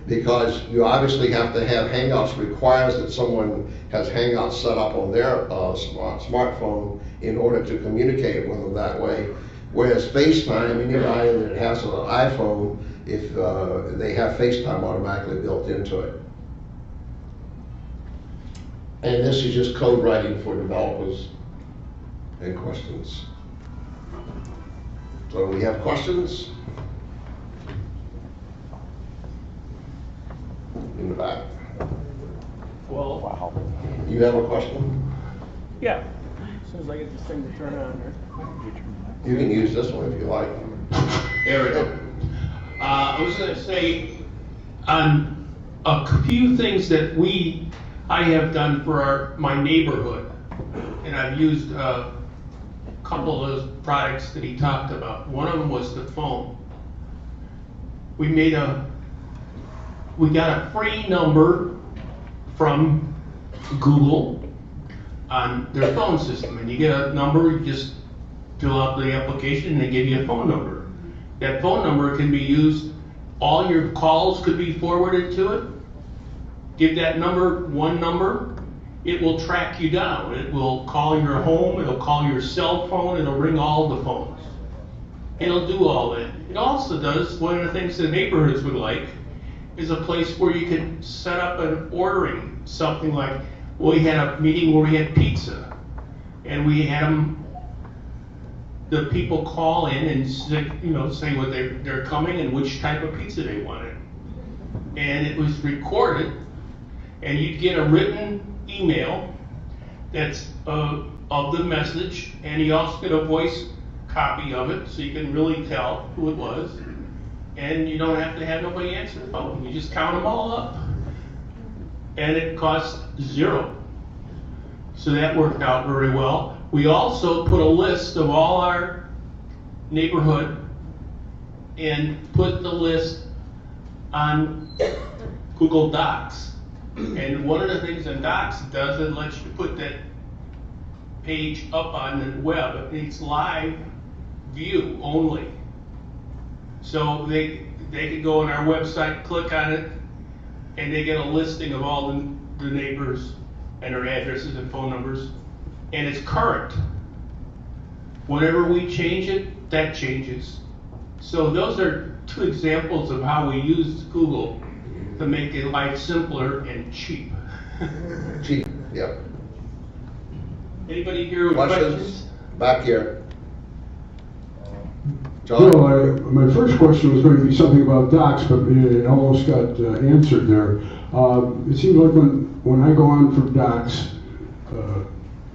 because you obviously have to have Hangouts requires that someone has Hangouts set up on their smartphone in order to communicate with them that way. Whereas FaceTime, anybody that has an iPhone, if they have FaceTime automatically built into it. And this is just code writing for developers and questions. So we have questions? In the back. Well, wow. You have a question? Yeah. As soon as I get this thing to turn on here. You can use this one if you like. There we go. I was going to say, on a few things that I have done for my neighborhood, and I've used couple of those products that he talked about. One of them was the phone. We got a free number from Google on their phone system, and you get a number, you just fill out the application and they give you a phone number. That phone number can be used, all your calls could be forwarded to it. Give that number one number, it will track you down. It will call your home, it'll call your cell phone, it'll ring all the phones. It'll do all that. It also does, one of the things the neighborhoods would like is a place where you can set up an ordering, something like, we had a meeting where we had pizza, and we had the people call in and say, say what they're coming and which type of pizza they wanted. And it was recorded, and you'd get a written email that's of the message, and you also get a voice copy of it, so you can really tell who it was. And you don't have to have nobody answer the phone. You just count them all up. And it costs $0. So that worked out very well. We also put a list of all our neighborhood and put the list on Google Docs. And one of the things that Docs does, it lets you put that page up on the web. It's live view only. So they can go on our website, click on it, and they get a listing of all the neighbors and their addresses and phone numbers, and it's current. Whenever we change it, that changes. So those are two examples of how we use Google to make it life simpler and cheap. Cheap, yeah. Anybody here with questions? Back here. John? Bill, my first question was going to be something about docs, but it almost got answered there. It seems like when I go on for docs,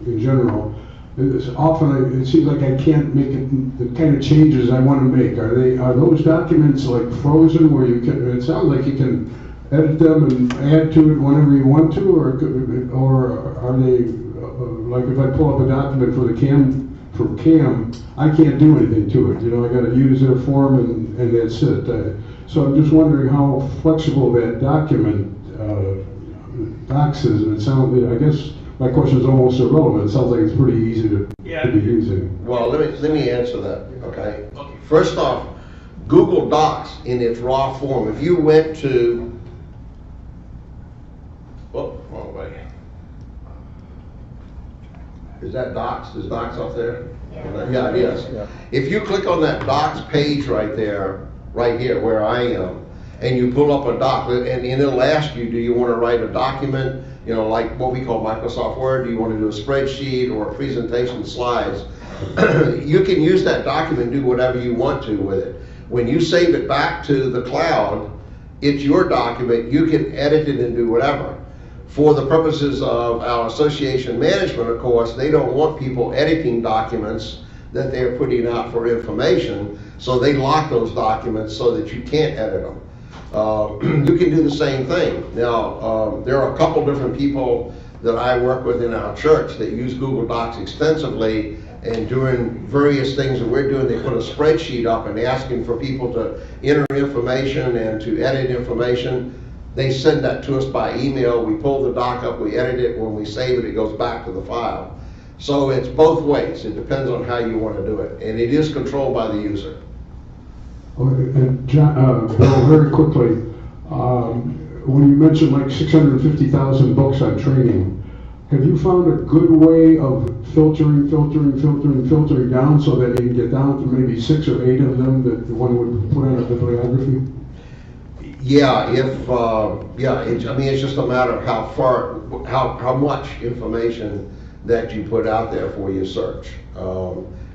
in general, it seems like I can't make the kind of changes I want to make. Are those documents like frozen where you can? It sounds like you can edit them and add to it whenever you want to, or are they like if I pull up a document for CAM, I can't do anything to it. I got to use their form and that's it. So I'm just wondering how flexible that document docs is. And it sounds, I guess my question is almost irrelevant. It sounds like it's pretty easy to be using. Well, let me answer that. Okay. First off, Google Docs in its raw form. If you went to, wrong way. Is that Docs? Is Docs up there? Yeah, it is. Yeah. If you click on that Docs page right there, right here where I am, and you pull up a doc, and it'll ask you, do you want to write a document, like what we call Microsoft Word? Do you want to do a spreadsheet or a presentation slides? You can use that document and do whatever you want to with it. When you save it back to the cloud, it's your document. You can edit it and do whatever. For the purposes of our association management, of course, they don't want people editing documents that they're putting out for information, so they lock those documents so that you can't edit them. You can do the same thing. Now, there are a couple different people that I work with in our church that use Google Docs extensively, and doing various things that we're doing, they put a spreadsheet up and asking for people to enter information and to edit information. They send that to us by email. We pull the doc up, we edit it. When we save it, it goes back to the file. So it's both ways. It depends on how you want to do it. And it is controlled by the user. Okay, and John, Bill, very quickly, when you mentioned like 650,000 books on training, have you found a good way of filtering down so that you can get down to maybe 6 or 8 of them that one would put on a bibliography? Yeah, it's just a matter of how much information that you put out there for your search.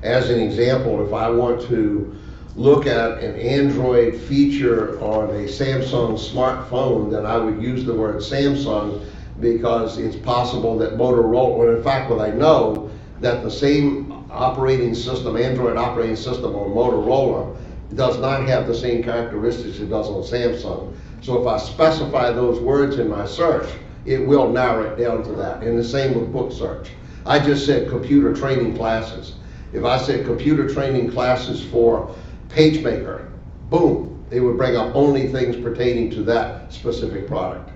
As an example, if I want to look at an Android feature on a Samsung smartphone, then I would use the word Samsung, because it's possible that Motorola, well, in fact, what I know, that the same operating system, Android operating system on Motorola, does not have the same characteristics it does on Samsung. So if I specify those words in my search, it will narrow it down to that. And the same with book search. I just said computer training classes. If I said computer training classes for PageMaker, boom, they would bring up only things pertaining to that specific product.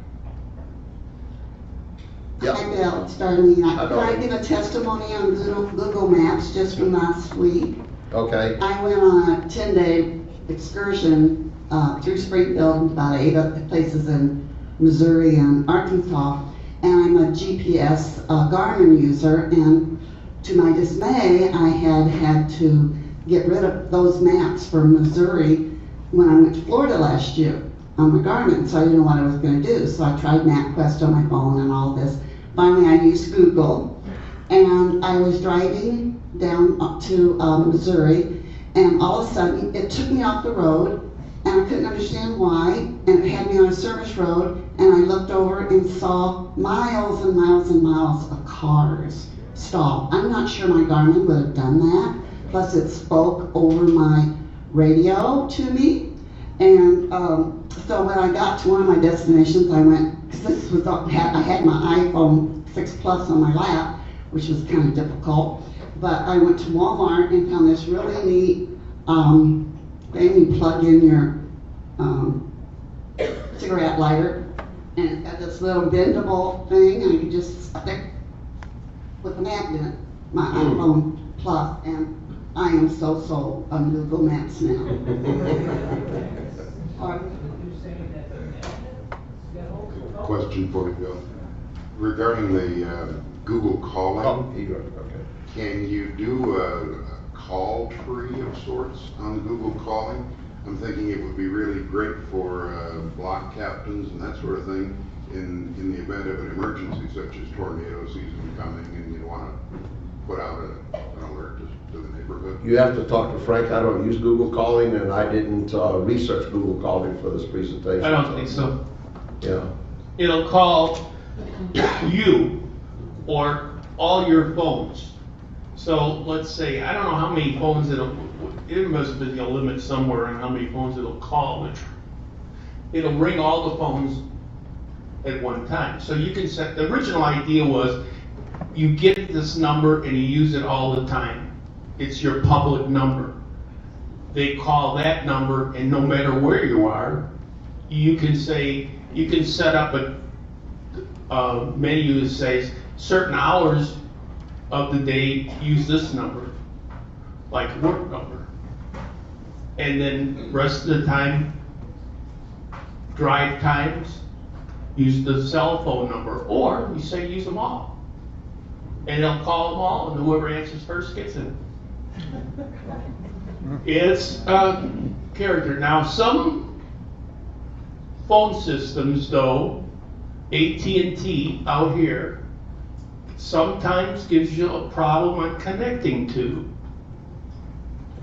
Hi, Yeah. Bill, it's Darlene. Hi, Can I Darlene. give a testimony on Google Maps just from last week? Okay. I went on a 10-day excursion through Springfield, about 8 other places in Missouri and Arkansas, and I'm a GPS Garmin user, and to my dismay, I had to get rid of those maps for Missouri when I went to Florida last year on my Garmin, so I didn't know what I was going to do. So I tried MapQuest on my phone and all this. Finally, I used Google, and I was driving down up to Missouri, and all of a sudden, it took me off the road, and I couldn't understand why, and it had me on a service road, and I looked over and saw miles and miles and miles of cars stalled. I'm not sure my Garmin would have done that, plus it spoke over my radio to me, and so when I got to one of my destinations, I went, because this was, I had my iPhone 6 Plus on my lap, which was kind of difficult, but I went to Walmart and found this really neat thing. You plug in your cigarette lighter, and it had this little bendable thing, and you could just stick with a magnet, my iPhone Plus, and I am so sold on Google Maps now. Question for you, Bill. Regarding the Google calling, Okay. can you do a call tree of sorts on Google calling? I'm thinking it would be really great for block captains and that sort of thing in the event of an emergency such as tornado season coming and you want to put out an alert to the neighborhood. You have to talk to Frank. I don't use Google Calling, and I didn't research Google Calling for this presentation. I don't think so. Yeah. It'll call you or all your phones. So let's say, I don't know how many phones it must be a limit somewhere on how many phones it'll call, but it'll ring all the phones at one time. So you can set, the original idea was you get this number and you use it all the time. It's your public number. They call that number, and no matter where you are, you can say, you can set up a menu that says certain hours of the day use this number, like work number. And then rest of the time, drive times, use the cell phone number, or you say use them all. And they'll call them all, and whoever answers first gets it. It's a character. Now, some phone systems, though, AT&T out here, sometimes gives you a problem on connecting to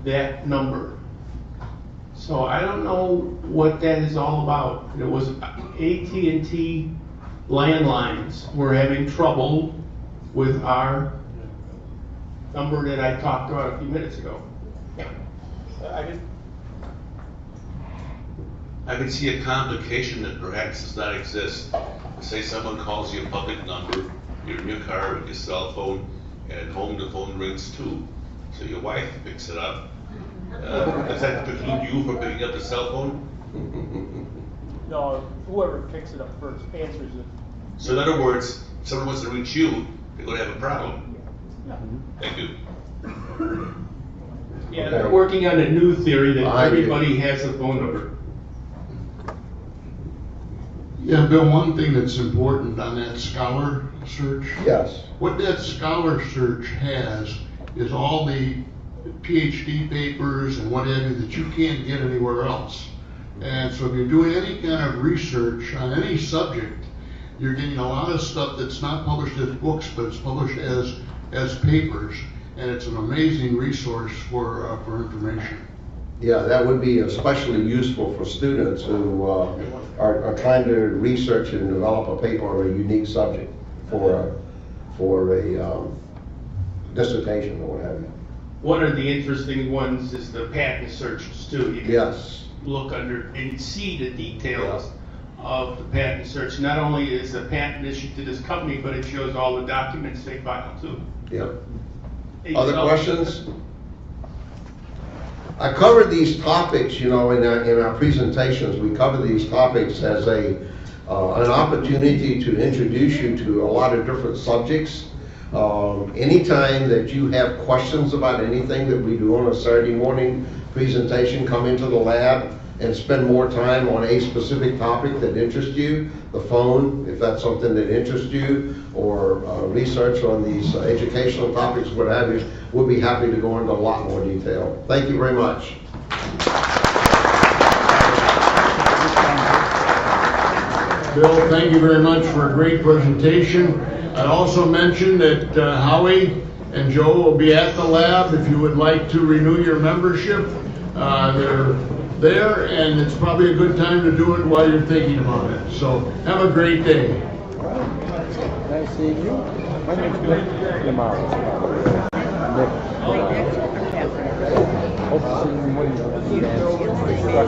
that number. So I don't know what that is all about. It was AT&T landlines were having trouble with our number that I talked about a few minutes ago. Yeah. I can see a complication that perhaps does not exist. Say someone calls you a public number, you're in your car with your cell phone, and at home the phone rings too. So your wife picks it up. Does that preclude you from picking up the cell phone? No, whoever picks it up first answers it. So in other words, if someone wants to reach you, they're going to have a problem. Yeah. Thank you. Yeah, they're working on a new theory that I do. everybody has a phone number. Yeah, Bill, one thing that's important on that Scholar search, Yes. what that Scholar search has is all the PhD papers and what have you that you can't get anywhere else. And so if you're doing any kind of research on any subject, you're getting a lot of stuff that's not published as books, but it's published as papers, and it's an amazing resource for information. Yeah, that would be especially useful for students who are trying to research and develop a paper on a unique subject for a dissertation or what have you. One of the interesting ones is the patent searches too. You can Yes. look under and see the details of the patent search. Not only is the patent issued to this company, but it shows all the documents they filed too. Yep. Other questions? I covered these topics, in our presentations. We cover these topics as an opportunity to introduce you to a lot of different subjects. Anytime that you have questions about anything that we do on a Saturday morning presentation, come into the lab and spend more time on a specific topic that interests you. The phone, if that's something that interests you, or research on these educational topics, what have you, we'll be happy to go into a lot more detail. Thank you very much. Bill, thank you very much for a great presentation. I'd also mention that Howie and Joe will be at the lab if you would like to renew your membership. They're there, and it's probably a good time to do it while you're thinking about it. So have a great day. Nice seeing you. My name's Nick. Nick. Hope to see you one day.